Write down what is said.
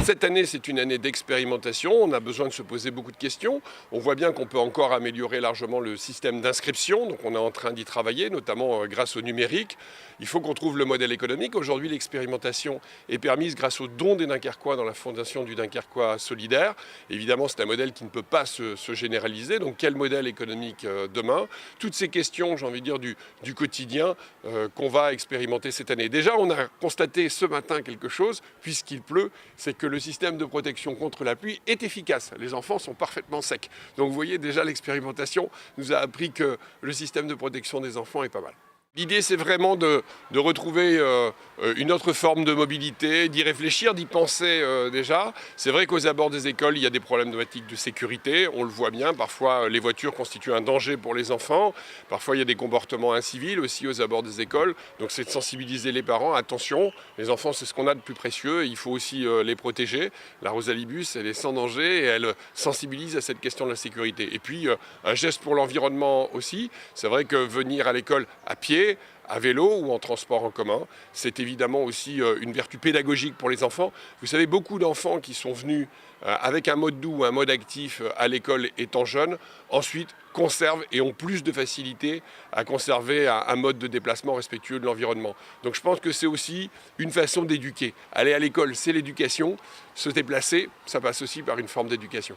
Cette année, c'est une année d'expérimentation. On a besoin de se poser beaucoup de questions. On voit bien qu'on peut encore améliorer largement le système d'inscription. Donc on est en train d'y travailler, notamment grâce au numérique. Il faut qu'on trouve le modèle économique. Aujourd'hui, l'expérimentation est permise grâce aux dons des Dunkerquois dans la fondation du Dunkerquois solidaire. Évidemment, c'est un modèle qui ne peut pas se généraliser. Donc quel modèle économique demain? Toutes ces questions, j'ai envie de dire, du quotidien qu'on va expérimenter cette année. Déjà, on a constaté ce matin quelque chose, puisqu'il pleut, c'est que le système de protection contre la pluie est efficace. Les enfants sont parfaitement secs. Donc vous voyez, déjà l'expérimentation nous a appris que le système de protection des enfants est pas mal. L'idée, c'est vraiment de retrouver une autre forme de mobilité, d'y réfléchir, d'y penser déjà. C'est vrai qu'aux abords des écoles, il y a des problématiques de sécurité. On le voit bien. Parfois, les voitures constituent un danger pour les enfants. Parfois, il y a des comportements incivils aussi aux abords des écoles. Donc, c'est de sensibiliser les parents. Attention, les enfants, c'est ce qu'on a de plus précieux. Il faut aussi les protéger. La Rosalibus, elle est sans danger et elle sensibilise à cette question de la sécurité. Et puis, un geste pour l'environnement aussi. C'est vrai que venir à l'école à pied, à vélo ou en transport en commun, c'est évidemment aussi une vertu pédagogique pour les enfants. Vous savez, beaucoup d'enfants qui sont venus avec un mode doux, un mode actif à l'école étant jeunes, ensuite conservent et ont plus de facilité à conserver un mode de déplacement respectueux de l'environnement. Donc je pense que c'est aussi une façon d'éduquer. Aller à l'école, c'est l'éducation. Se déplacer, ça passe aussi par une forme d'éducation.